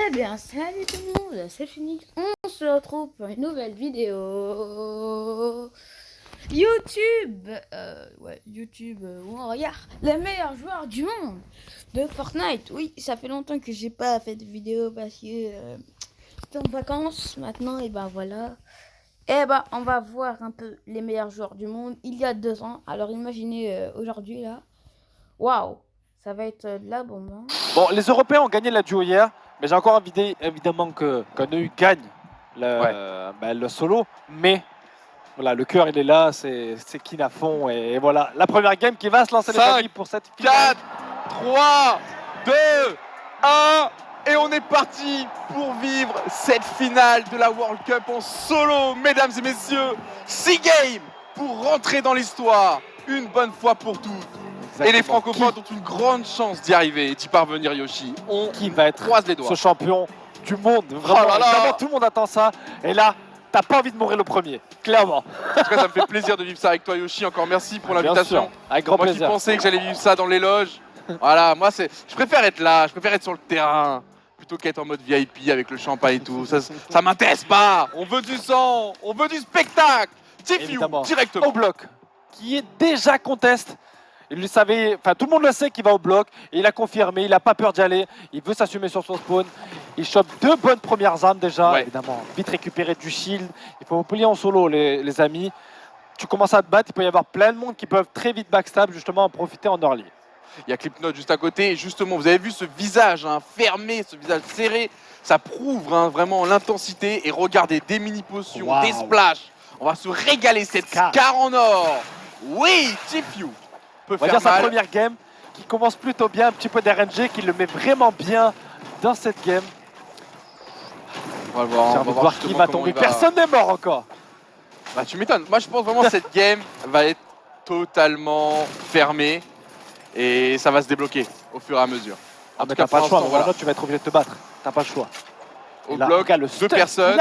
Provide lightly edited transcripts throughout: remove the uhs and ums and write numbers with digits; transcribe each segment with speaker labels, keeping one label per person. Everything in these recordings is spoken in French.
Speaker 1: Eh bien, salut tout le monde, c'est Phoenix. On se retrouve pour une nouvelle vidéo YouTube. YouTube où on regarde les meilleurs joueurs du monde de Fortnite. Oui, ça fait longtemps que j'ai pas fait de vidéo parce que j'étais en vacances. Maintenant, et ben voilà. Et ben, on va voir un peu les meilleurs joueurs du monde il y a 2 ans. Alors imaginez aujourd'hui là. Waouh, ça va être de la bombe. Hein.
Speaker 2: Bon, les Européens ont gagné la duo hier, mais j'ai encore envie évidemment que EU gagne le solo. Mais voilà, le cœur il est là, c'est Kin à fond. Et voilà, la première game qui va se lancer les amis pour cette finale.
Speaker 3: 4, 3, 2, 1 et on est parti pour vivre cette finale de la World Cup en solo, mesdames et messieurs. 6 games pour rentrer dans l'histoire, une bonne fois pour toutes. Exactement. Et les francophones ont une grande chance d'y arriver et d'y parvenir, Yoshi.
Speaker 2: Qui va être
Speaker 3: croise les doigts.
Speaker 2: Ce champion du monde, vraiment,
Speaker 3: oh là là.
Speaker 2: Évidemment, tout le monde attend ça. Et là, t'as pas envie de mourir le premier, clairement.
Speaker 3: En tout cas, ça me fait plaisir de vivre ça avec toi, Yoshi. Encore merci pour l'invitation.
Speaker 2: Avec grand plaisir.
Speaker 3: Moi qui pensais que j'allais vivre ça dans les loges. Voilà, moi je préfère être là, je préfère être sur le terrain plutôt qu'être en mode VIP avec le champagne et tout. Ça m'intéresse pas. On veut du sang, on veut du spectacle. Tifu directement
Speaker 2: au bloc, qui est déjà conteste. Il le savait, enfin tout le monde le sait qu'il va au bloc. Et il a confirmé, il n'a pas peur d'y aller. Il veut s'assumer sur son spawn. Il chope 2 bonnes premières armes déjà. Évidemment, vite récupérer du shield. Il faut plier en solo les amis. Tu commences à te battre, il peut y avoir plein de monde qui peuvent très vite backstab, justement en profiter en early.
Speaker 3: Il y a Clipnote juste à côté. Et justement, vous avez vu ce visage fermé, ce visage serré. Ça prouve vraiment l'intensité. Et regardez, des mini potions, des splashs. On va se régaler cette car en or. Oui, Tifu.
Speaker 2: On va dire sa première game qui commence plutôt bien, un petit peu d'RNG qui le met vraiment bien dans cette game.
Speaker 3: On va voir,
Speaker 2: J'ai envie de voir qui va tomber. Personne n'est mort encore.
Speaker 3: Bah tu m'étonnes. Moi je pense vraiment que cette game va être totalement fermée et ça va se débloquer au fur et à mesure.
Speaker 2: En tout cas, pas le choix. Voilà. Tu vas être obligé de te battre. T'as pas le choix.
Speaker 3: Au bloc, 2 personnes.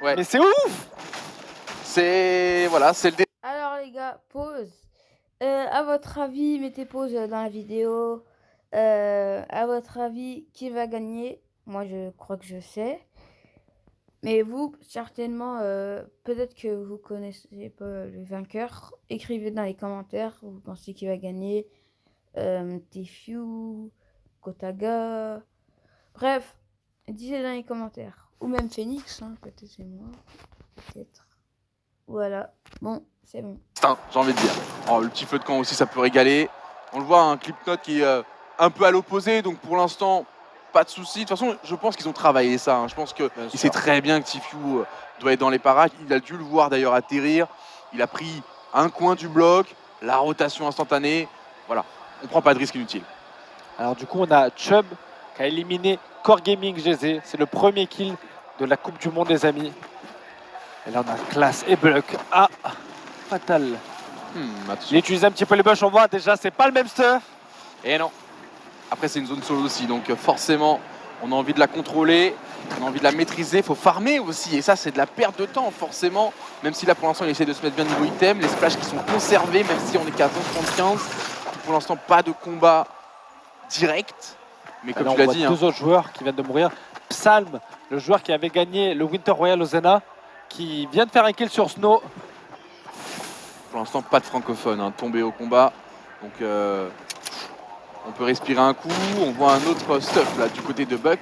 Speaker 2: Ouais. Mais c'est ouf.
Speaker 3: C'est voilà, c'est le dé.
Speaker 1: Alors les gars, pause. À votre avis, mettez pause dans la vidéo. À votre avis, qui va gagner? Moi, je crois que je sais. Mais vous, certainement, peut-être que vous connaissez pas le vainqueur. Écrivez dans les commentaires. Vous pensez qu'il va gagner? Tifu, Kotaga. Bref, dites dans les commentaires. Ou même Phoenix, hein, peut-être c'est moi. Peut-être. Voilà. Bon, c'est bon.
Speaker 3: J'ai envie de dire. Oh, le petit feu de camp aussi, ça peut régaler. On le voit, un Clipnote qui est un peu à l'opposé, donc pour l'instant, pas de soucis. De toute façon, je pense qu'ils ont travaillé ça. Hein. Je pense qu'il sait très bien que Tifu doit être dans les parages. Il a dû le voir d'ailleurs atterrir. Il a pris un coin du bloc, la rotation instantanée. Voilà, on prend pas de risque inutile.
Speaker 2: Alors du coup, on a Chubb qui a éliminé Core Gaming GZ. C'est le premier kill de la Coupe du Monde, les amis. Et là, on a Classe et Block. Ah, fatal. Il utilise un petit peu les bush, on voit déjà, c'est pas le même stuff.
Speaker 3: Et non. Après, c'est une zone solo aussi, donc forcément, on a envie de la contrôler, on a envie de la maîtriser. Il faut farmer aussi, et ça, c'est de la perte de temps, forcément. Même si là, pour l'instant, il essaie de se mettre bien niveau item. Les splashs qui sont conservés, même si on est qu'à 175. Pour l'instant, pas de combat direct. Mais comme tu l'as dit.
Speaker 2: 2 autres joueurs qui viennent de mourir. Psalm, le joueur qui avait gagné le Winter Royal au Zena, qui vient de faire un kill sur Snow.
Speaker 3: Pour l'instant, pas de francophone tombé au combat. Donc, on peut respirer un coup. On voit un autre stuff là du côté de Buck.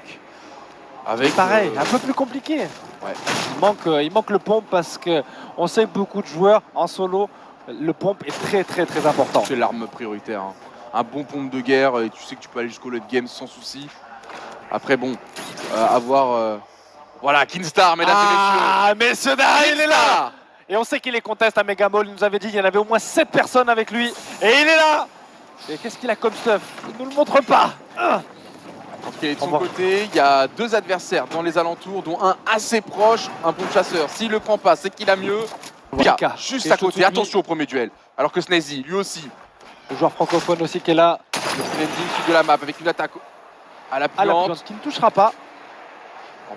Speaker 2: Avec pareil, un peu plus compliqué.
Speaker 3: Ouais.
Speaker 2: Il manque le pompe parce qu'on sait que beaucoup de joueurs en solo, le pompe est très important.
Speaker 3: C'est l'arme prioritaire. Hein. Un bon pompe de guerre et tu sais que tu peux aller jusqu'au late game sans souci. Après, bon, avoir. Voilà, Kinstar, mesdames et messieurs.
Speaker 2: Ah, messieurs, il est là. Et on sait qu'il est contest à Megamall. Il nous avait dit qu'il y en avait au moins 7 personnes avec lui. Et il est là. Et qu'est-ce qu'il a comme stuff? Il ne nous le montre pas.
Speaker 3: Okay, de son côté, il y a 2 adversaires dans les alentours, dont un assez proche, un bon chasseur. S'il le prend pas, c'est qu'il a mieux. Vika, juste à côté, attention au premier duel. Alors que Snazy, lui aussi.
Speaker 2: Le joueur francophone aussi qui est là.
Speaker 3: Le landing sud de la map avec une attaque à la plante.
Speaker 2: Qui ne touchera pas.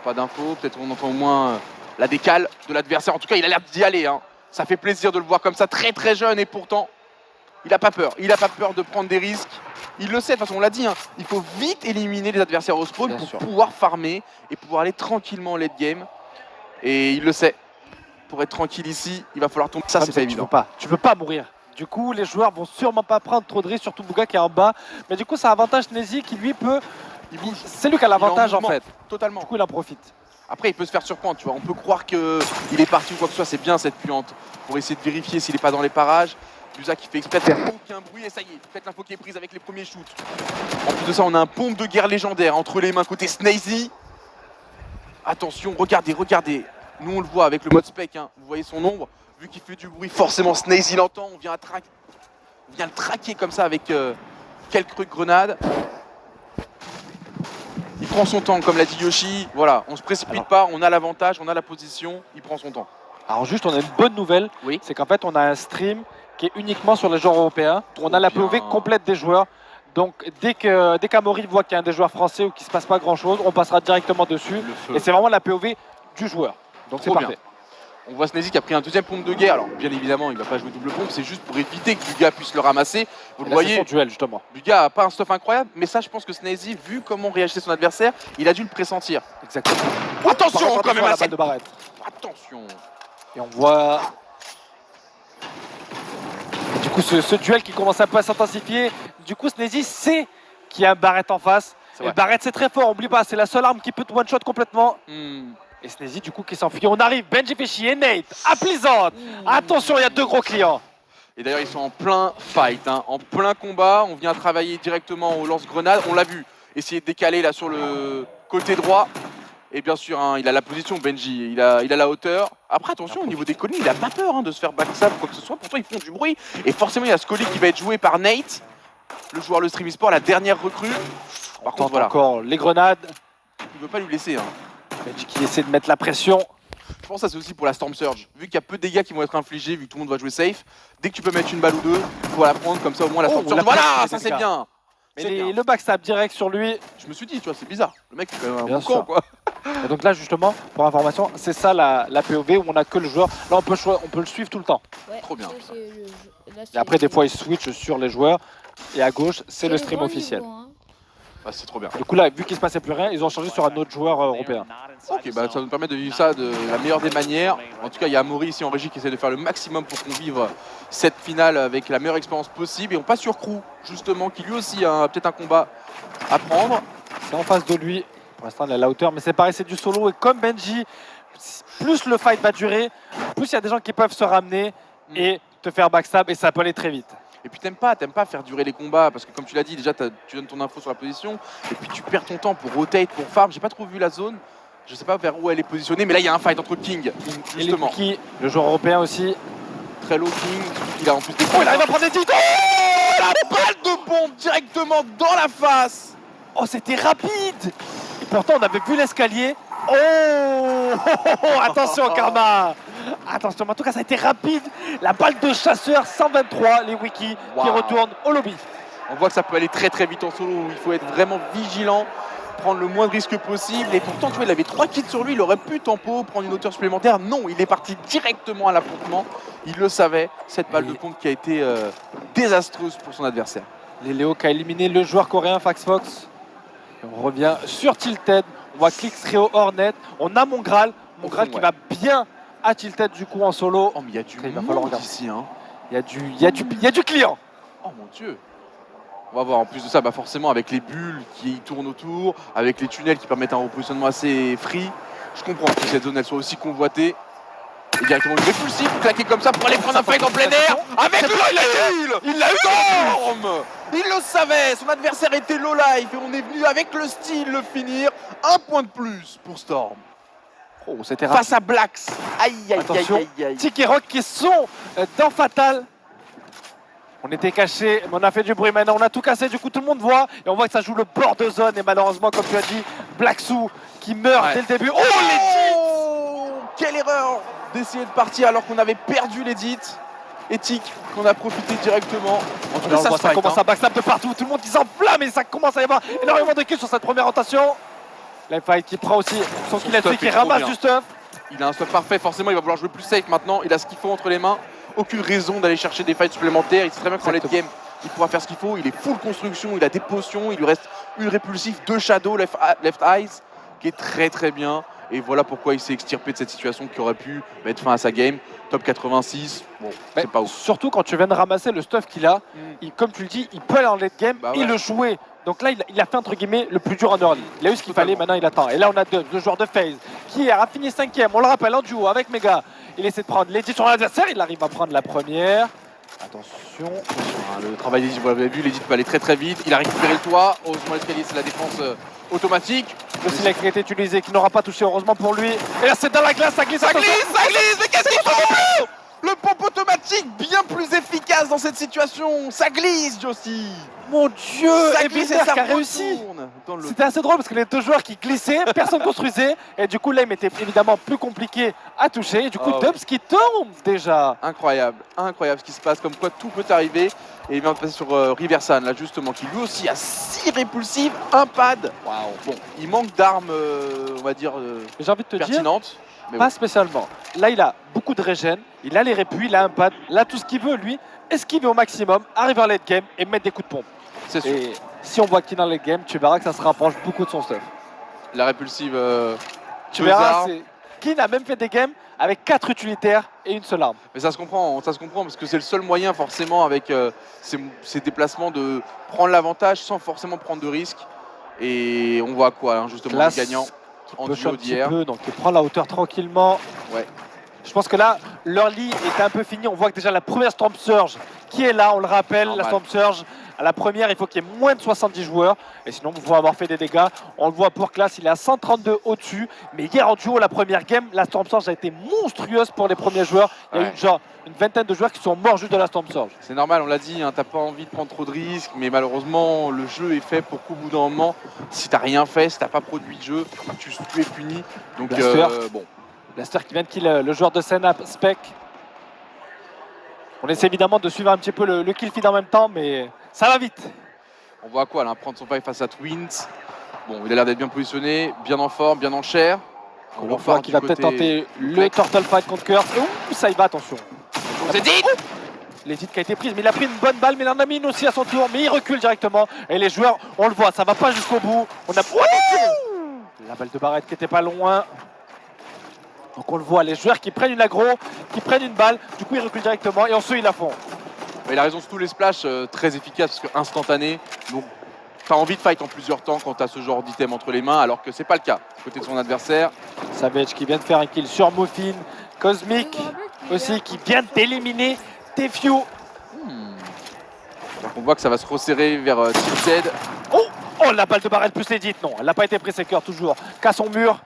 Speaker 3: Pas d'infos, peut-être on entend au moins la décale de l'adversaire. En tout cas, il a l'air d'y aller. Hein. Ça fait plaisir de le voir comme ça, très jeune et pourtant, il n'a pas peur. Il n'a pas peur de prendre des risques. Il le sait, de toute façon on l'a dit, hein, il faut vite éliminer les adversaires au spawn
Speaker 2: Bien
Speaker 3: pour
Speaker 2: sûr.
Speaker 3: pouvoir farmer et pouvoir aller tranquillement en late game. Et il le sait. Pour être tranquille ici, il va falloir tomber. Ça, c'est pas évident.
Speaker 2: Tu peux pas mourir. Du coup, les joueurs vont sûrement pas prendre trop de risques, surtout Bouga qui est en bas. Mais du coup, ça avantage Sneezy qui lui peut.
Speaker 3: Il bouge.
Speaker 2: C'est lui qui a l'avantage en
Speaker 3: mouvement,
Speaker 2: fait.
Speaker 3: Totalement.
Speaker 2: Du coup, il en profite.
Speaker 3: Après, il peut se faire surprendre, tu vois. On peut croire qu'il est parti ou quoi que ce soit. C'est bien cette puante pour essayer de vérifier s'il n'est pas dans les parages. Buza qui fait exprès de faire aucun bruit et ça y est, faites l'info qui est prise avec les premiers shoots. En plus de ça, on a un pompe de guerre légendaire entre les mains côté Sneezy. Attention, regardez, regardez. Nous, on le voit avec le mode spec, hein. Vous voyez son ombre. Vu qu'il fait du bruit, forcément Sneezy l'entend. On vient le traquer comme ça avec quelques grenades. Il prend son temps, comme l'a dit Yoshi. Voilà, on se précipite pas, on a l'avantage, on a la position. Il prend son temps.
Speaker 2: Alors juste, on a une bonne nouvelle.
Speaker 3: Oui.
Speaker 2: C'est qu'en fait, on a un stream qui est uniquement sur les joueurs européens. On a la POV complète des joueurs. Donc dès qu'Amaury voit qu'il y a un des joueurs français ou qu'il ne se passe pas grand chose, on passera directement dessus. Et c'est vraiment la POV du joueur. Donc c'est parfait.
Speaker 3: On voit Sneezy qui a pris un deuxième pompe de guerre. Alors bien évidemment, il ne va pas jouer double pompe, c'est juste pour éviter que Buga puisse le ramasser. Vous le voyez,
Speaker 2: son duel justement.
Speaker 3: Buga n'a pas un stuff incroyable, mais ça je pense que Sneezy, vu comment réagissait son adversaire, il a dû le pressentir.
Speaker 2: Exactement.
Speaker 3: Attention quand même à
Speaker 2: la
Speaker 3: cette
Speaker 2: balle de Barrett.
Speaker 3: Attention.
Speaker 2: Et on voit. Et du coup, ce duel qui commence un peu à s'intensifier. Du coup, Sneezy sait qu'il y a un Barrett en face. Et le Barrett c'est très fort, oublie pas, c'est la seule arme qui peut te one-shot complètement. Et Sneezy du coup qui s'enfuit. On arrive, Benji Fishy et Nate à Pleasant. Attention, il y a deux gros clients.
Speaker 3: Et d'ailleurs, ils sont en plein fight, hein, en plein combat. On vient travailler directement au lance-grenade. On l'a vu essayer de décaler là sur le côté droit. Et bien sûr, hein, il a la position, Benji. Il a la hauteur. Après, attention, au niveau des colis, il n'a pas peur hein, de se faire backstab ou quoi que ce soit. Pourtant, ils font du bruit. Et forcément, il y a ce colis qui va être joué par Nate, le joueur le Stream Esport, la dernière recrue. Par contre, voilà.
Speaker 2: Encore les grenades.
Speaker 3: Il ne veut pas lui laisser. Hein.
Speaker 2: Benji qui essaie de mettre la pression.
Speaker 3: Je pense que ça c'est aussi pour la Storm Surge. Vu qu'il y a peu de dégâts qui vont être infligés, vu que tout le monde va jouer safe, dès que tu peux mettre une balle ou deux, il faut la prendre comme ça au moins la Storm Surge. Voilà, ça c'est bien.
Speaker 2: Mais le backstab direct sur lui.
Speaker 3: Je me suis dit, tu vois, c'est bizarre. Le mec, il fait un
Speaker 2: Bien
Speaker 3: bon camp, quoi.
Speaker 2: Et donc là, justement, pour information, c'est ça la POV où on a que le joueur. Là, on peut le suivre tout le temps.
Speaker 1: Ouais,
Speaker 3: Trop bien.
Speaker 2: Et après, des fois, il switch sur les joueurs. Et à gauche, c'est le stream officiel.
Speaker 3: Ah, c'est trop bien.
Speaker 2: Du coup, là, vu qu'il se passait plus rien, ils ont changé sur un autre joueur européen.
Speaker 3: Ok, bah ça nous permet de vivre ça de la meilleure des manières. En tout cas, il y a Amaury ici en régie qui essaie de faire le maximum pour qu'on vive cette finale avec la meilleure expérience possible. Et on passe sur Crew, justement, qui lui aussi a peut-être un combat à prendre.
Speaker 2: C'est en face de lui. Pour l'instant, il a la hauteur, mais c'est pareil, c'est du solo. Et comme Benji, plus le fight va durer, plus il y a des gens qui peuvent se ramener et te faire backstab. Et ça peut aller très vite.
Speaker 3: Et puis t'aimes pas faire durer les combats parce que comme tu l'as dit déjà tu donnes ton info sur la position et puis tu perds ton temps pour rotate, pour farm. J'ai pas trop vu la zone, je sais pas vers où elle est positionnée, mais là il y a un fight entre King justement.
Speaker 2: Et King, le joueur européen aussi.
Speaker 3: Très low King, il a en plus des
Speaker 2: il arrive à prendre des titres.
Speaker 3: Oh, la balle de bombe directement dans la face.
Speaker 2: Oh, c'était rapide. Et pourtant on avait vu l'escalier. Oh, attention Karma. Attention, mais en tout cas ça a été rapide. La balle de chasseur 123, les wikis qui retournent au lobby.
Speaker 3: On voit que ça peut aller très très vite en solo, il faut être vraiment vigilant, prendre le moins de risques possible. Et pourtant tu vois il avait 3 kills sur lui, il aurait pu tempo, prendre une hauteur supplémentaire. Non, il est parti directement à l'affrontement. Il le savait, cette balle de pompe qui a été désastreuse pour son adversaire.
Speaker 2: Les Léo qui a éliminé le joueur coréen Fax Fox. Et on revient sur Tilted. On voit Clix Rio Hornet. On a mon Graal qui va bien à Tilted du coup en solo.
Speaker 3: Oh mais il y a du
Speaker 2: monde
Speaker 3: ici hein.
Speaker 2: Il y a du client.
Speaker 3: Oh mon dieu. On va voir en plus de ça forcément avec les bulles qui tournent autour, avec les tunnels qui permettent un repositionnement assez free. Je comprends que cette zone elle soit aussi convoitée. Et directement une répulsif, claquer comme ça pour aller prendre un fight en plein air. Avec le il l'a eu Storm. Il le savait, son adversaire était low life et on est venu avec le style le finir. Un point de plus pour Storm.
Speaker 2: Oh, c'était rapide.
Speaker 3: Face à Blacks. Aïe aïe
Speaker 2: attention,
Speaker 3: aïe aïe aïe.
Speaker 2: Tic et Rock qui sont dans Fatal. On était cachés, mais on a fait du bruit maintenant, on a tout cassé, du coup tout le monde voit et on voit que ça joue le bord de zone et malheureusement comme tu as dit, Blacksou qui meurt dès le début. Oh,
Speaker 3: les quelle erreur d'essayer de partir alors qu'on avait perdu l'édit. Éthique qu'on a profité directement. En tout cas,
Speaker 2: ça commence à backstab de partout, tout le monde qui s'enflamme et ça commence à y avoir énormément de kills sur cette première rotation. La fight qui prend aussi son kill à qui ramasse du stuff.
Speaker 3: Il a un stuff parfait, forcément il va vouloir jouer plus safe maintenant, il a ce qu'il faut entre les mains. Aucune raison d'aller chercher des fights supplémentaires, il sait très bien qu'en late game il pourra faire ce qu'il faut. Il est full construction, il a des potions, il lui reste une répulsif, 2 shadows, left eyes, qui est très très bien. Et voilà pourquoi il s'est extirpé de cette situation qui aurait pu mettre fin à sa game. Top 86, bon, c'est pas ouf.
Speaker 2: Surtout quand tu viens de ramasser le stuff qu'il a, comme tu le dis, il peut aller en late game et
Speaker 3: ouais.
Speaker 2: le jouer. Donc là, il a fait entre guillemets le plus dur en early. Il a eu ce qu'il fallait, maintenant il attend. Et là, on a deux joueurs de FaZe qui a fini 5ème. On le rappelle en duo avec Mega. Il essaie de prendre l'edit sur l'adversaire. Il arrive à prendre la première. Attention.
Speaker 3: Le travail d'Edit, vous l'avez vu, l'Edit peut aller très très vite. Il a récupéré le toit. Heureusement, l'escalier, c'est la défense automatique.
Speaker 2: Le select qui a été utilisé, qui n'aura pas touché, heureusement pour lui. Et là, c'est dans la glace, ça glisse.
Speaker 3: Ça glisse, mais qu'est-ce qu'il faut? Le pompe automatique, bien plus efficace dans cette situation. Ça glisse, Josie.
Speaker 2: Mon Dieu,
Speaker 3: Ça
Speaker 2: et
Speaker 3: glisse
Speaker 2: Binder qui a réussi. C'était assez drôle parce que les deux joueurs qui glissaient, personne construisait. Et du coup, l'aim était évidemment plus compliqué à toucher. Et du coup, Dubs qui tombe déjà.
Speaker 3: Incroyable, incroyable ce qui se passe. Comme quoi, tout peut arriver. Et il vient de passer sur Riversan, là justement, qui lui aussi a 6 répulsives, un pad.
Speaker 2: Waouh.
Speaker 3: Bon, il manque d'armes, on va dire,
Speaker 2: j'ai envie de te
Speaker 3: pertinentes.
Speaker 2: dire, pas spécialement. Là, il a beaucoup de régène, il a les répus, il a un pad. Là, tout ce qu'il veut, lui, esquiver au maximum, arriver en late game et mettre des coups de pompe.
Speaker 3: C'est sûr.
Speaker 2: Et si on voit qu'il est dans late game, tu verras que ça se rapproche beaucoup de son stuff.
Speaker 3: La répulsive,
Speaker 2: tu verras, Kin a même fait des games avec 4 utilitaires et une seule arme.
Speaker 3: Mais ça se comprend parce que c'est le seul moyen forcément avec ces déplacements de prendre l'avantage sans forcément prendre de risques. Et on voit quoi, hein, justement,
Speaker 2: Classe
Speaker 3: le gagnant en duo d'hier.
Speaker 2: Donc il prend la hauteur tranquillement.
Speaker 3: Ouais.
Speaker 2: Je pense que là, l'early est un peu fini. On voit que déjà la première Storm Surge qui est là, on le rappelle,
Speaker 3: normal.
Speaker 2: la Storm Surge. À la première, il faut qu'il y ait moins de 70 joueurs. Et sinon, vous pouvez avoir fait des dégâts. On le voit pour classe, il est à 132 au-dessus. Mais hier en duo, la première game, la Storm Surge a été monstrueuse pour les premiers joueurs. Il y a eu genre une vingtaine de joueurs qui sont morts juste de la Storm Surge.
Speaker 3: C'est normal, on l'a dit, hein, t'as pas envie de prendre trop de risques. Mais malheureusement, le jeu est fait pour qu'au bout d'un moment, si t'as rien fait, si t'as pas produit de jeu, tu es puni. Donc bon.
Speaker 2: Blaster qui vient de kill le joueur de Senna, Spec. On essaie évidemment de suivre un petit peu le kill feed en même temps, mais ça va vite.
Speaker 3: On voit quoi là, prendre son fight face à Twins. Bon, il a l'air d'être bien positionné, bien en forme, bien en chair.
Speaker 2: On va voir qu'il va peut-être tenter le Turtle Fight contre Curse. Ouh, ça y va, attention.
Speaker 3: C'est dit.
Speaker 2: L'edit qui a été prise, mais il a pris une bonne balle, mais il en a mis une aussi à son tour, mais il recule directement. Et les joueurs, on le voit, ça va pas jusqu'au bout. On a la balle de Barrett qui était pas loin. Donc on le voit, les joueurs qui prennent une aggro, qui prennent une balle, du coup ils reculent directement et ensuite ils la font.
Speaker 3: Il a raison, sur tous les splashs très efficaces parce que instantané. Donc tu as envie de fight en plusieurs temps quand tu as ce genre d'item entre les mains, alors que c'est pas le cas côté de son adversaire.
Speaker 2: Savage qui vient de faire un kill sur Muffin, Cosmic aussi qui vient d'éliminer Tefue.
Speaker 3: Donc on voit que ça va se resserrer vers Tilted.
Speaker 2: Oh la balle de Barrett plus l'edit, non, elle n'a pas été prise, c'est Cœur toujours qu'à son mur.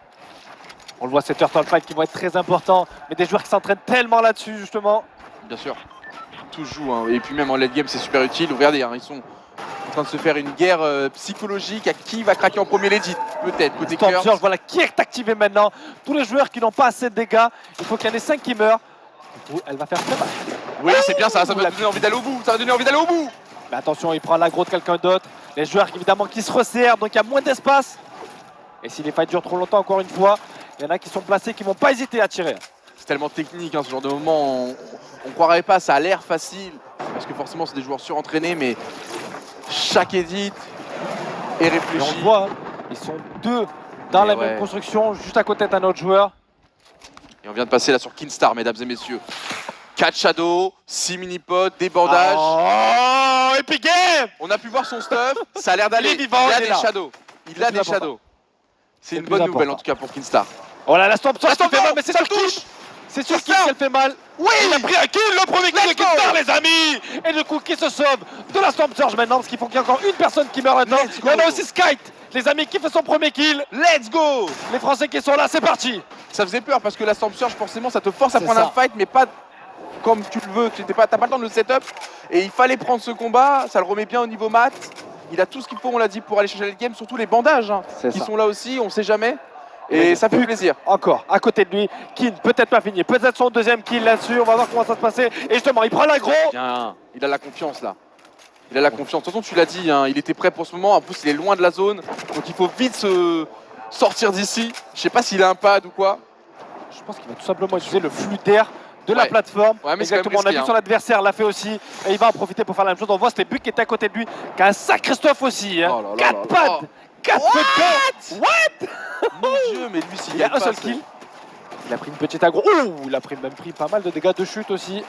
Speaker 2: On le voit, ces Turtle Fight qui vont être très importants, mais des joueurs qui s'entraînent tellement là-dessus justement.
Speaker 3: Bien sûr, tout se joue, hein. Et puis même en late game c'est super utile. Regardez, hein, ils sont en train de se faire une guerre psychologique à qui va craquer en premier l'edit. Peut-être côté Curse.
Speaker 2: Voilà qui est activé maintenant. Tous les joueurs qui n'ont pas assez de dégâts, il faut qu'il y en ait 5 qui meurent. Du coup, elle va faire très mal.
Speaker 3: Oui, c'est bien ça, ça va donner envie d'aller au bout. Ça va donner envie d'aller au bout.
Speaker 2: Mais attention, il prend l'aggro de quelqu'un d'autre. Les joueurs évidemment qui se resserrent, donc il y a moins d'espace. Et si les fights durent trop longtemps, encore une fois, il y en a qui sont placés, qui vont pas hésiter à tirer.
Speaker 3: C'est tellement technique, hein, ce genre de moment. On croirait pas, ça a l'air facile. Parce que forcément, c'est des joueurs surentraînés, mais chaque edit est réfléchi.
Speaker 2: Et on le voit, hein, ils sont deux dans la même construction, juste à côté d'un autre joueur.
Speaker 3: Et on vient de passer là sur Kinstar, mesdames et messieurs. 4 shadows, 6 mini-pods, des bandages.
Speaker 2: Oh, Epic Game!
Speaker 3: On a pu voir son stuff, ça a l'air d'aller.
Speaker 2: Il a
Speaker 3: des shadows. Il a des shadows. C'est une bonne nouvelle en tout cas pour Kinstar.
Speaker 2: Oh là, la Storm Surge qui fait mal, mais c'est sur
Speaker 3: touche.
Speaker 2: C'est sur qui qu'elle fait mal.
Speaker 3: Oui,
Speaker 2: il a pris un kill, le premier kill de Kinstar, les amis. Et du coup, qui se sauve de la Storm Surge maintenant, parce qu'il faut qu'il y ait encore une personne qui meurt maintenant. Il y en a aussi Skyte, les amis, qui fait son premier kill.
Speaker 3: Let's go.
Speaker 2: Les Français qui sont là, c'est parti.
Speaker 3: Ça faisait peur parce que la Storm Surge, forcément, ça te force à prendre un fight, mais pas comme tu le veux. T'as pas le temps de le setup. Et il fallait prendre ce combat, ça le remet bien au niveau mat. Il a tout ce qu'il faut, on l'a dit, pour aller chercher le game, surtout les bandages hein, qui sont là aussi, on sait jamais. Et ça fait plaisir.
Speaker 2: Encore, à côté de lui, Kin, peut-être pas fini, peut-être son deuxième kill là-dessus, on va voir comment ça se passer. Et justement, il prend l'aggro.
Speaker 3: Bien, il a la confiance là. Il a la confiance. De toute façon, tu l'as dit, hein, il était prêt pour ce moment. En plus, il est loin de la zone, donc il faut vite se sortir d'ici. Je sais pas s'il a un pad ou quoi.
Speaker 2: Je pense qu'il va tout simplement utiliser le flux d'air de la plateforme.
Speaker 3: Ouais, mais c'est quand même
Speaker 2: Exactement, on a
Speaker 3: risqué,
Speaker 2: vu son adversaire l'a fait aussi. Et il va en profiter pour faire la même chose. On voit c'était Buck qui était à côté de lui, qui a un sacré stuff aussi. Hein.
Speaker 3: Oh là là
Speaker 2: 4
Speaker 3: là là.
Speaker 2: pads, 4 feux de camp.
Speaker 3: Mon Dieu, mais lui, s'il
Speaker 2: Il y a
Speaker 3: gagne
Speaker 2: un
Speaker 3: pas,
Speaker 2: seul
Speaker 3: c'est-
Speaker 2: kill. Il a pris une petite aggro. Oh, il a même pris pas mal de dégâts de chute aussi.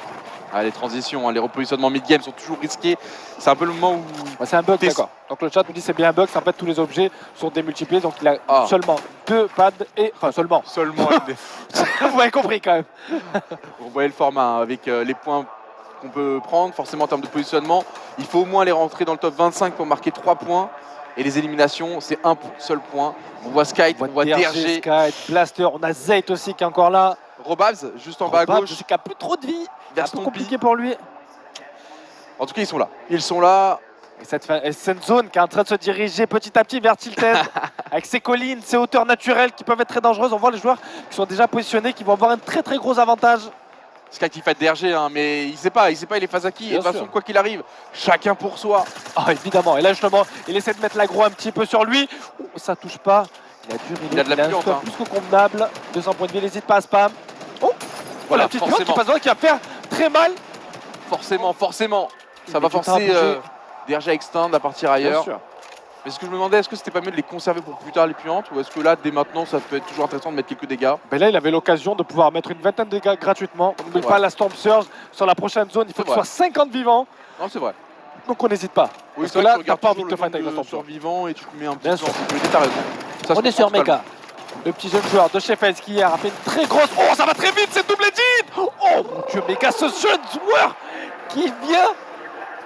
Speaker 3: Ah, les transitions, hein, les repositionnements mid-game sont toujours risqués. C'est un peu le moment où.
Speaker 2: Ouais, c'est un bug,
Speaker 3: T'es-
Speaker 2: d'accord. Donc le chat nous dit c'est bien un bug, c'est en fait tous les objets sont démultipliés. Donc il a
Speaker 3: Ah.
Speaker 2: seulement 2 pads et. Enfin, seulement.
Speaker 3: Seulement
Speaker 2: Vous avez compris quand même.
Speaker 3: Vous voyez le format hein, avec les points qu'on peut prendre, forcément en termes de positionnement. Il faut au moins les rentrer dans le top 25 pour marquer 3 points. Et les éliminations, c'est un seul point. On voit Skype, on voit DRG,
Speaker 2: Sky, Blaster, on a Zayt aussi qui est encore là.
Speaker 3: Robabs, juste en bas à gauche.
Speaker 2: Je sais qu'il a plus trop de vie. C'est un
Speaker 3: Vers
Speaker 2: peu
Speaker 3: Stompy.
Speaker 2: compliqué pour lui.
Speaker 3: En tout cas, ils sont là. Ils sont là.
Speaker 2: Et cette zone qui est en train de se diriger petit à petit vers Tilted, avec ses collines, ses hauteurs naturelles qui peuvent être très dangereuses. On voit les joueurs qui sont déjà positionnés, qui vont avoir un très très gros avantage.
Speaker 3: Skype, il fait DRG, hein, mais il sait pas, il est face à qui. Et de toute façon,
Speaker 2: sûr.
Speaker 3: quoi qu'il arrive, chacun pour soi.
Speaker 2: Ah évidemment, et là justement, il essaie de mettre l'aggro un petit peu sur lui. Ouh, ça touche pas. Il a dur,
Speaker 3: Il a de la
Speaker 2: un
Speaker 3: puante,
Speaker 2: score
Speaker 3: hein.
Speaker 2: plus que convenable. 200 points de vie, il n'hésite pas à spam. Oh,
Speaker 3: Voilà,
Speaker 2: la petite puante qui
Speaker 3: forcément.
Speaker 2: passe devant, qui va faire très mal.
Speaker 3: Forcément. Ça va
Speaker 2: met du temps à
Speaker 3: forcer
Speaker 2: bouger.
Speaker 3: DRG à extend, à partir
Speaker 2: Bien
Speaker 3: ailleurs.
Speaker 2: sûr.
Speaker 3: Mais ce que je me demandais, est-ce que c'était pas mieux de les conserver pour plus tard les puantes, ou est-ce que là, dès maintenant, ça peut être toujours intéressant de mettre quelques dégâts?
Speaker 2: Mais là, il avait l'occasion de pouvoir mettre une vingtaine de dégâts gratuitement. On n'oublie
Speaker 3: Ouais.
Speaker 2: pas la Storm Surge sur la prochaine zone. Il faut
Speaker 3: C'est
Speaker 2: que ce soit 50 vivants.
Speaker 3: Non, c'est vrai.
Speaker 2: Donc on n'hésite pas.
Speaker 3: Oui,
Speaker 2: Parce
Speaker 3: c'est
Speaker 2: que
Speaker 3: vrai
Speaker 2: là,
Speaker 3: tu
Speaker 2: t'as
Speaker 3: regardes
Speaker 2: pas envie
Speaker 3: toujours
Speaker 2: de te fight avec la
Speaker 3: le
Speaker 2: Storm Surge.
Speaker 3: survivant et tu te mets un petit
Speaker 2: Bien
Speaker 3: peu en
Speaker 2: sûr.
Speaker 3: sécurité, t'as raison. Ça se
Speaker 2: On est sur
Speaker 3: comprend
Speaker 2: Mega. Le petit jeune joueur de Sheffield qui hier a fait une très grosse. Oh, ça va très vite, c'est double edit. Oh mon dieu, Mega, ce jeune joueur qui vient.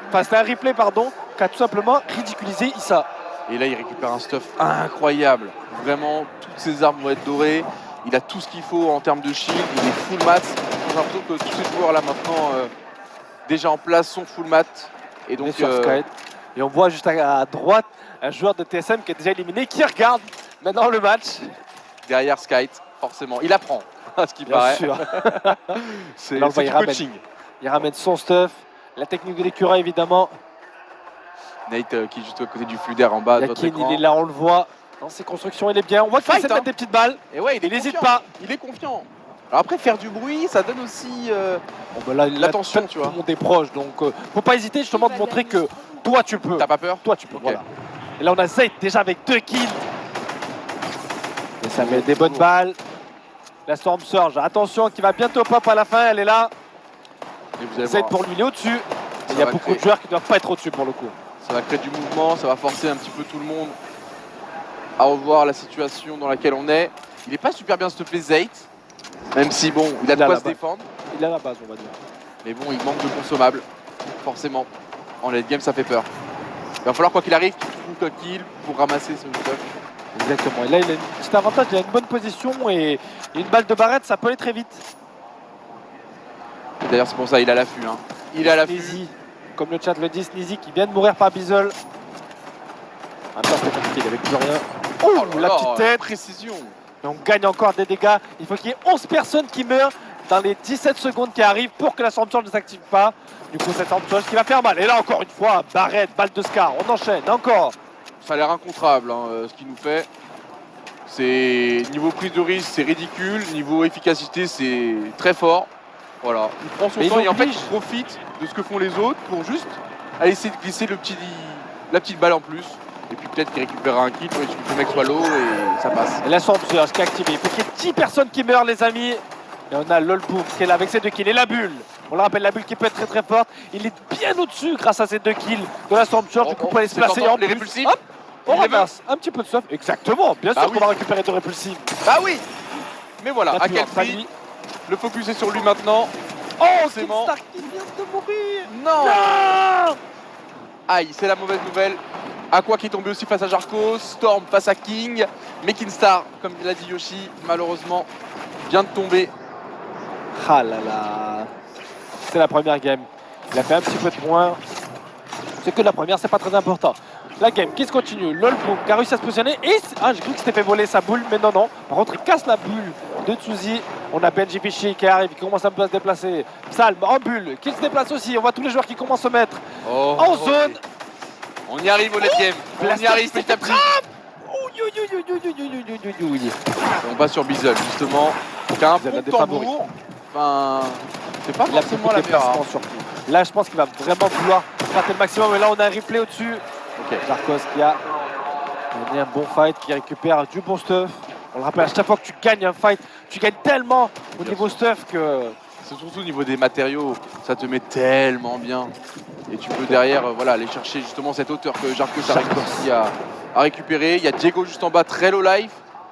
Speaker 2: Enfin, c'était un replay, pardon, qui a tout simplement ridiculisé Issa.
Speaker 3: Et là, il récupère un stuff incroyable. Vraiment, toutes ses armes vont être dorées. Il a tout ce qu'il faut en termes de shield. Il est full mat. J'ai l'impression que tous ces joueurs là maintenant, déjà en place, sont full mat. Et
Speaker 2: Donc,
Speaker 3: donc,
Speaker 2: sur Sky. Et on voit juste à droite un joueur de TSM qui est déjà éliminé, qui regarde maintenant le match.
Speaker 3: derrière Skype, forcément, il apprend. À ce qui
Speaker 2: Bien
Speaker 3: paraît.
Speaker 2: sûr.
Speaker 3: C'est
Speaker 2: Là, on voit,
Speaker 3: du
Speaker 2: il ramène.
Speaker 3: coaching.
Speaker 2: Il ramène son stuff. La technique de l'écureuil, évidemment.
Speaker 3: Nate qui est juste à côté du flux d'air en bas de votre
Speaker 2: Yakin,
Speaker 3: écran.
Speaker 2: il est là, on le voit. Dans ses constructions, il est bien. On voit qu'il
Speaker 3: Fight,
Speaker 2: essaie de mettre
Speaker 3: hein.
Speaker 2: des petites balles.
Speaker 3: Et ouais,
Speaker 2: Il n'hésite
Speaker 3: confiant.
Speaker 2: pas.
Speaker 3: Il est confiant. Alors après, faire du bruit, ça donne aussi.
Speaker 2: Bon, bah là,
Speaker 3: L'attention, tu
Speaker 2: tout
Speaker 3: vois.
Speaker 2: le monde est proche. Donc, faut pas hésiter justement de montrer que toi, tu peux.
Speaker 3: T'as pas peur?
Speaker 2: Toi, tu peux.
Speaker 3: Ok.
Speaker 2: Voilà. Et là, on a Zayt déjà avec 2 kills. Et ça met des bonnes balles. La Storm Surge, attention, qui va bientôt pop à la fin. Elle est là.
Speaker 3: Et vous allez
Speaker 2: Zayt
Speaker 3: voir,
Speaker 2: pour lui, il est au-dessus.
Speaker 3: Ça
Speaker 2: Il y a
Speaker 3: va
Speaker 2: beaucoup
Speaker 3: créer.
Speaker 2: de joueurs qui ne doivent pas être au-dessus pour le coup.
Speaker 3: ça va créer du mouvement, ça va forcer un petit peu tout le monde à revoir la situation dans laquelle on est. Il n'est pas super bien stuffé Zayt, même si bon, il a de
Speaker 2: Il a
Speaker 3: quoi
Speaker 2: la
Speaker 3: se
Speaker 2: balle.
Speaker 3: défendre.
Speaker 2: Il est à la base, on va dire.
Speaker 3: Mais bon, il manque de consommables, forcément. En late game, ça fait peur. Il va falloir, quoi qu'il arrive, qu'il trouve un kill pour ramasser ce stuff.
Speaker 2: Exactement. Et là, il a un petit avantage, il a une bonne position et une balle de barrette, ça peut aller très vite.
Speaker 3: Et d'ailleurs, c'est pour ça qu'il a l'affût. Hein. Il a l'affût.
Speaker 2: Sneezy, comme le chat le dit, Sneezy qui vient de mourir par Bizzle. En même temps, c'était compliqué, il avait plus rien. Oh,
Speaker 3: là
Speaker 2: la
Speaker 3: là,
Speaker 2: petite tête.
Speaker 3: précision.
Speaker 2: Et on gagne encore des dégâts. Il faut qu'il y ait 11 personnes qui meurent dans les 17 secondes qui arrivent pour que la Storm Surge ne s'active pas. Du coup, cette Storm Surge qui va faire mal. Et là, encore une fois, barrette, balle de Scar. On enchaîne encore.
Speaker 3: Ça a l'air incontrable hein, ce qu'il nous fait. C'est niveau prise de risque, c'est ridicule. Niveau efficacité, c'est très fort. Voilà, il prend son
Speaker 2: Mais
Speaker 3: temps
Speaker 2: il
Speaker 3: et en fait
Speaker 2: oblige.
Speaker 3: il profite de ce que font les autres pour juste aller essayer de glisser la petite balle en plus. Et puis peut-être qu'il récupérera un kill, il suffit que le mec soit low et ça passe.
Speaker 2: Et la Storm Surge qui est activée. Il faut qu'il y ait 10 personnes qui meurent, les amis. Et on a Lolboom qui est là avec ses 2 kills. Et la bulle. On le rappelle, la bulle qui peut être très très forte. Il est bien au-dessus grâce à ses 2 kills de la Storm Surge. Du coup, pour aller se
Speaker 3: c'est
Speaker 2: placer
Speaker 3: tentant,
Speaker 2: en
Speaker 3: les
Speaker 2: plus.
Speaker 3: répulsifs.
Speaker 2: Hop, on
Speaker 3: Il les
Speaker 2: ramasse un petit peu de stuff. Exactement. Bien
Speaker 3: Bah
Speaker 2: sûr
Speaker 3: oui.
Speaker 2: qu'on va récupérer 2 répulsifs.
Speaker 3: Bah oui. Mais voilà,
Speaker 2: La
Speaker 3: à quel
Speaker 2: puante, ça
Speaker 3: prix?
Speaker 2: lui.
Speaker 3: Le focus est sur lui maintenant.
Speaker 2: Oh,
Speaker 3: Forcément.
Speaker 2: Kidstark qui vient de mourir.
Speaker 3: Non.
Speaker 2: Non.
Speaker 3: Aïe, c'est la mauvaise nouvelle. Aqua qui est tombé aussi face à Jarkos, Storm face à King, Mekinstar, comme l'a dit Yoshi, malheureusement, vient de tomber.
Speaker 2: Ah là là. C'est la première game. Il a fait un petit peu de points. C'est que la première, c'est pas très important. La game qui se continue. Lolboom qui a réussi à se positionner. Et ah, j'ai cru que c'était fait voler sa boule, mais non, non. Par contre, il casse la bulle de Tsuzi. On a Benji Fishy qui arrive, qui commence un peu à se déplacer. Psalm en bulle, qui se déplace aussi. On voit tous les joueurs qui commencent à se mettre en zone.
Speaker 3: On y arrive au late game. On y
Speaker 2: Blaster
Speaker 3: arrive
Speaker 2: qui s'est
Speaker 3: petit à petit.
Speaker 2: fait
Speaker 3: On passe sur Bizzle justement. Qui a un
Speaker 2: Bizzle,
Speaker 3: bon
Speaker 2: a des
Speaker 3: tambour. Enfin, c'est pas
Speaker 2: Il a
Speaker 3: forcément
Speaker 2: beaucoup
Speaker 3: la
Speaker 2: de
Speaker 3: meilleure
Speaker 2: déplacements
Speaker 3: arme.
Speaker 2: surtout. Là, je pense qu'il va vraiment vouloir gratter le maximum. Et là, on a un replay au-dessus.
Speaker 3: Ok.
Speaker 2: Jarkos qui a gagné un bon fight, qui récupère du bon stuff. On le rappelle, à chaque fois que tu gagnes un fight, tu gagnes tellement au
Speaker 3: Bien
Speaker 2: niveau stuff que...
Speaker 3: C'est surtout au niveau des matériaux, ça te met tellement bien. Et tu peux derrière voilà, aller chercher justement cette hauteur que Jarkos a réussi à récupérer. Il y a Diego juste en bas, très low life.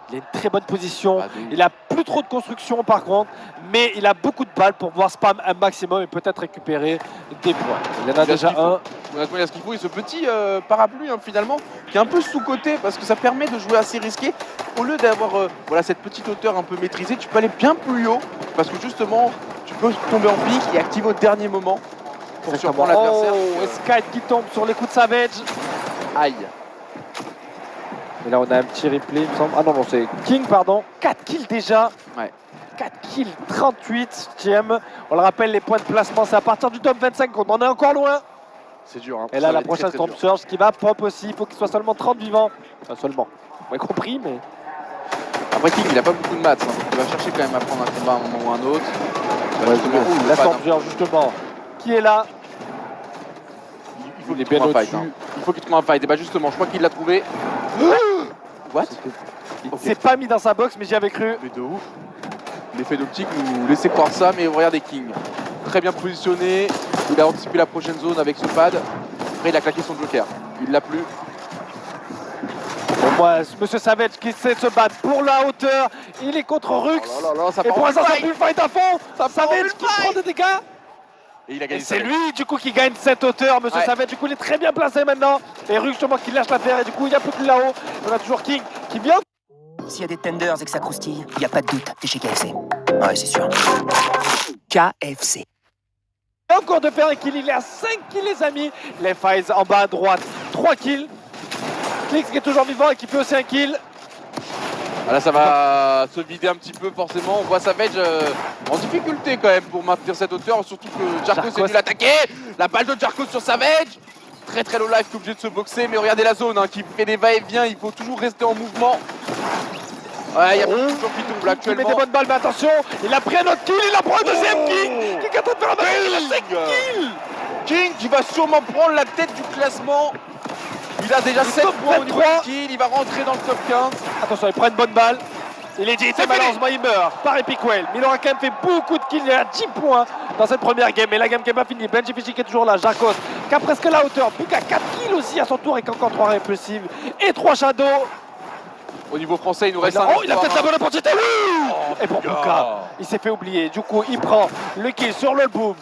Speaker 2: Il a une très bonne position.
Speaker 3: Ah, de ouf.
Speaker 2: Il a plus trop de construction par contre, mais il a beaucoup de balles pour pouvoir spam un maximum et peut-être récupérer des points. Il y en a
Speaker 3: Il a
Speaker 2: déjà
Speaker 3: ce qu'il faut.
Speaker 2: un.
Speaker 3: Honnêtement, il a ce qu'il faut. Et ce petit parapluie finalement, qui est un peu sous-coté parce que ça permet de jouer assez risqué. Au lieu d'avoir voilà, cette petite hauteur un peu maîtrisée, tu peux aller bien plus haut parce que justement, tu peux tomber en pique et activer au dernier moment pour surprendre l'adversaire.
Speaker 2: Oh, et Sky qui tombe sur les coups de Savage.
Speaker 3: Aïe.
Speaker 2: Et là, on a un petit replay, il me semble. Ah non, non, c'est King, pardon. 4 kills déjà.
Speaker 3: Ouais.
Speaker 2: 4 kills, 38 GM. On le rappelle, les points de placement, c'est à partir du top 25 qu'on en est encore loin.
Speaker 3: C'est dur. Hein.
Speaker 2: Et là,
Speaker 3: Ça va
Speaker 2: la
Speaker 3: être
Speaker 2: prochaine
Speaker 3: très, très
Speaker 2: Storm
Speaker 3: dur.
Speaker 2: Surge qui va pop aussi. Il faut qu'il soit seulement 30 vivants. Enfin, seulement. Vous avez compris, mais.
Speaker 3: Après King, il a pas beaucoup de maths. Hein. Il va chercher quand même à prendre un combat à un moment ou un autre.
Speaker 2: Ouais,
Speaker 3: Justement,
Speaker 2: la
Speaker 3: pas
Speaker 2: Storm Surge, justement. Qui est là?
Speaker 3: Il faut
Speaker 2: Il est
Speaker 3: qu'il
Speaker 2: bien
Speaker 3: trouve un fight.
Speaker 2: au-dessus.
Speaker 3: Hein. Il faut qu'il trouve un fight. Et bah justement, je crois qu'il l'a trouvé. What?
Speaker 2: Il
Speaker 3: Ok.
Speaker 2: s'est pas mis dans sa box, mais j'y avais cru.
Speaker 3: Mais de ouf. L'effet d'optique nous laissait croire ça, mais regardez King. Très bien positionné. Il a anticipé la prochaine zone avec ce pad. Après, il a claqué son joker. Il l'a plus.
Speaker 2: Pour moi, Monsieur Savage qui sait se battre pour la hauteur. Il est contre Rux.
Speaker 3: Oh là là, ça
Speaker 2: Et
Speaker 3: part
Speaker 2: pour
Speaker 3: en
Speaker 2: l'instant, ça
Speaker 3: fight.
Speaker 2: fait le fight à fond.
Speaker 3: part en
Speaker 2: Savage qui
Speaker 3: fight.
Speaker 2: prend des dégâts.
Speaker 3: Et il a
Speaker 2: Et
Speaker 3: gagné.
Speaker 2: c'est
Speaker 3: sa
Speaker 2: lui, du coup, qui gagne cette hauteur. Monsieur
Speaker 3: Ouais.
Speaker 2: Savage, du coup, il est très bien placé maintenant. Et Rux, justement, qui lâche l'affaire. Et du coup, il n'y a plus que là-haut. On a toujours King qui vient.
Speaker 4: S'il y a des tenders et que ça croustille, y a pas de doute, t'es chez KFC. Ouais, c'est sûr. KFC.
Speaker 2: Encore de faire un kill. Il est à 5 kills, les amis. Les Files en bas à droite, 3 kills. Clix qui est toujours vivant et qui fait aussi un kill.
Speaker 3: Ah, là, ça va se vider un petit peu, forcément. On voit Savage en difficulté quand même pour maintenir cette hauteur. Surtout que Jarkos est venu l'attaquer. La balle de Jarkos sur Savage. Très très low life, qui est obligé de se boxer. Mais regardez la zone qui fait des va-et-vient. Il faut toujours rester en mouvement. Ouais, il y a toujours qui tombe là
Speaker 2: Qui met
Speaker 3: actuellement.
Speaker 2: des bonnes balles, mais attention, il a pris un autre kill, il en prend un deuxième King qui est en train de faire un match, il a 5 kills.
Speaker 3: King qui va sûrement prendre la tête du classement. Il a déjà 7
Speaker 2: top
Speaker 3: points au niveau
Speaker 2: 23.
Speaker 3: de kill. Il va rentrer dans le top 15.
Speaker 2: Attention, il prend une bonne balle. Il est dit,
Speaker 3: C'est
Speaker 2: malheureusement il meurt par Epicwell. Mais il aura quand même fait beaucoup de kills, il a 10 points dans cette première game. Et la game qui n'est pas finie, Benji Fishy qui est toujours là, Jarkos qui a presque la hauteur. Puka 4 kills aussi à son tour avec encore 3 répulsives et 3 shadows.
Speaker 3: Au niveau français, il nous reste un.
Speaker 2: Oh, il a peut-être la bonne opportunité, oui. Et pour
Speaker 3: Puka.
Speaker 2: Puka, il s'est fait oublier. Du coup, il prend le kill sur le boom.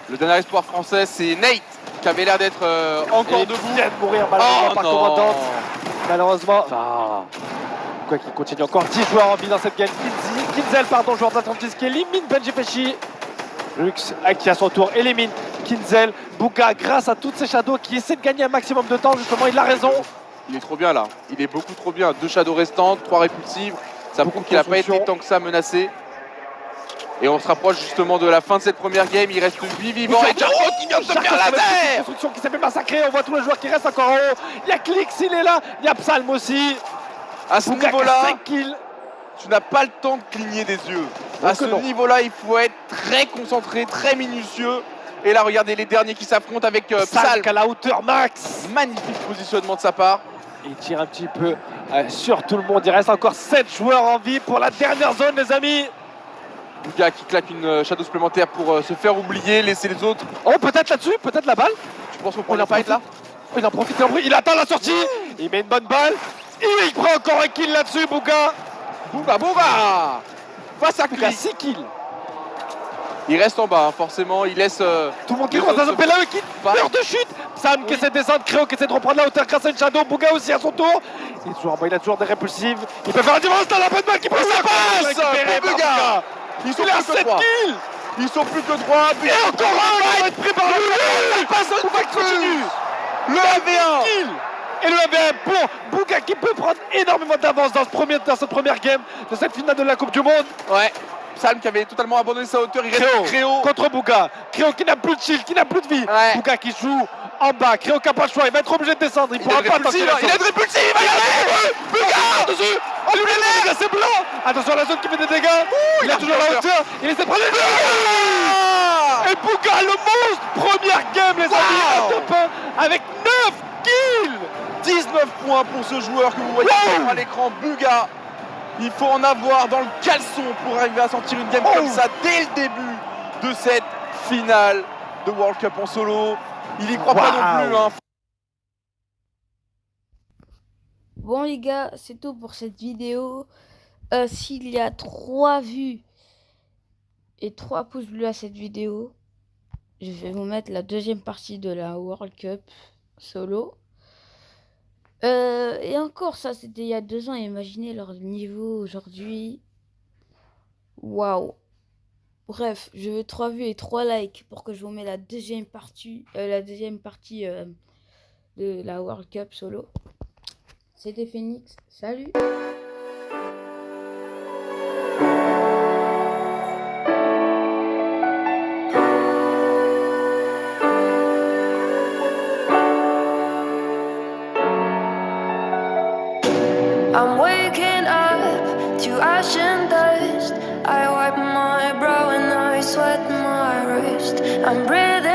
Speaker 3: Le dernier espoir français, c'est Nate qui avait l'air d'être encore
Speaker 2: Et il
Speaker 3: debout.
Speaker 2: vient de mourir malheureusement
Speaker 3: Oh
Speaker 2: par
Speaker 3: non.
Speaker 2: commandante. Malheureusement. Quoi qu'il continue, encore 10 joueurs en vie dans cette game. Kinzel, pardon, joueur d'Atlantis qui élimine Benji Feshi. Lux qui à son tour élimine Kinzel. Bouga, grâce à toutes ces shadows qui essaient de gagner un maximum de temps, justement, il a raison.
Speaker 3: Il est trop bien là. Il est beaucoup trop bien. 2 shadows restantes, 3 répulsives. Ça
Speaker 2: Beaucoup
Speaker 3: prouve
Speaker 2: de
Speaker 3: qu'il n'a pas été
Speaker 2: construction.
Speaker 3: tant que ça menacé. Et on se rapproche justement de la fin de cette première game. Il reste 8 vivants. Et Jarkos qui vient de se faire
Speaker 2: Jarkos avec une
Speaker 3: laser.
Speaker 2: construction qui s'est fait massacrer. On voit tous les joueurs qui restent encore en haut. Il y a Clix, il est là. Il y a Psalm aussi.
Speaker 3: À ce
Speaker 2: Bouga qui a
Speaker 3: niveau-là,
Speaker 2: 5 kills.
Speaker 3: tu n'as pas le temps de cligner des yeux.
Speaker 2: Oh
Speaker 3: À
Speaker 2: que
Speaker 3: ce
Speaker 2: non.
Speaker 3: niveau-là, il faut être très concentré, très minutieux. Et là, regardez les derniers qui s'affrontent avec
Speaker 2: Psalm
Speaker 3: Psalm.
Speaker 2: qui a la hauteur max.
Speaker 3: Magnifique positionnement de sa part.
Speaker 2: Il tire un petit peu sur tout le monde. Il reste encore 7 joueurs en vie pour la dernière zone, les amis.
Speaker 3: Bouga qui claque une shadow supplémentaire pour se faire oublier, laisser les autres.
Speaker 2: Oh, peut-être là-dessus, peut-être la balle.
Speaker 3: Tu penses qu'on
Speaker 2: Oh,
Speaker 3: prend
Speaker 2: il
Speaker 3: le
Speaker 2: en
Speaker 3: fight là?
Speaker 2: Oh, il en profite, il attend la sortie. Il met une bonne balle. Et il prend encore un kill là-dessus, Bouga.
Speaker 3: Bouga, Bouga face à
Speaker 2: Bouga,
Speaker 3: Clix.
Speaker 2: 6 kills.
Speaker 3: Il reste en bas, forcément. Il laisse.
Speaker 2: Tout le monde qui
Speaker 3: les
Speaker 2: croise dans
Speaker 3: autres
Speaker 2: un PLE qui
Speaker 3: pas.
Speaker 2: meurt de chute. Sam qui essaie de descendre, Créo qui essaie de reprendre la hauteur grâce à une shadow. Bouga aussi à son tour. Il est toujours en bas, il a toujours des répulsives. Il peut faire un divorce dans la bonne balle qui prend sa passe. Récupéré
Speaker 3: pour
Speaker 2: par
Speaker 3: Bouga. Ils sont
Speaker 2: Il a
Speaker 3: plus que
Speaker 2: 7
Speaker 3: 3.
Speaker 2: kills.
Speaker 3: Ils sont plus que 3.
Speaker 2: Et encore un qui va être pris par le passe au fight continue.
Speaker 3: Le 1v1.
Speaker 2: Kill. Et le 1v1 pour Bouga qui peut prendre énormément d'avance dans cette première game de cette finale de la Coupe du Monde.
Speaker 3: Ouais. Salm qui avait totalement abandonné sa hauteur. Il reste Créo
Speaker 2: contre Bouga. Créo qui n'a plus de shield, qui n'a plus de vie.
Speaker 3: Ouais.
Speaker 2: Bouga qui joue en bas. Créo qui n'a pas le choix. Il va être obligé de descendre. Il pourra pas tenter la zone.
Speaker 3: Il a de répulsif, il va y aller. Bouga dessus.
Speaker 2: Oh, les gars, c'est blanc. Attention à la zone qui fait des dégâts. Il a toujours la hauteur. Il essaie de prendre les dégâts. Et Bouga, le monstre. Première game, les amis. Un top 1 avec 9 kills.
Speaker 3: 19 points pour ce joueur que vous voyez à l'écran, Bouga. Il faut en avoir dans le caleçon pour arriver à sortir une game comme ça dès le début de cette finale de World Cup en solo. Il y croit pas non plus. Hein.
Speaker 1: Bon les gars, c'est tout pour cette vidéo. S'il y a 3 vues et 3 pouces bleus à cette vidéo, je vais vous mettre la deuxième partie de la World Cup solo. Et encore, ça c'était il y a 2 ans. Imaginez leur niveau aujourd'hui. Waouh. Bref, je veux 3 vues et 3 likes pour que je vous mette la deuxième partie de la World Cup solo. C'était Phoenix. Salut.
Speaker 5: I'm waking up to ash and dust. I wipe my brow and I sweat my wrist. I'm breathing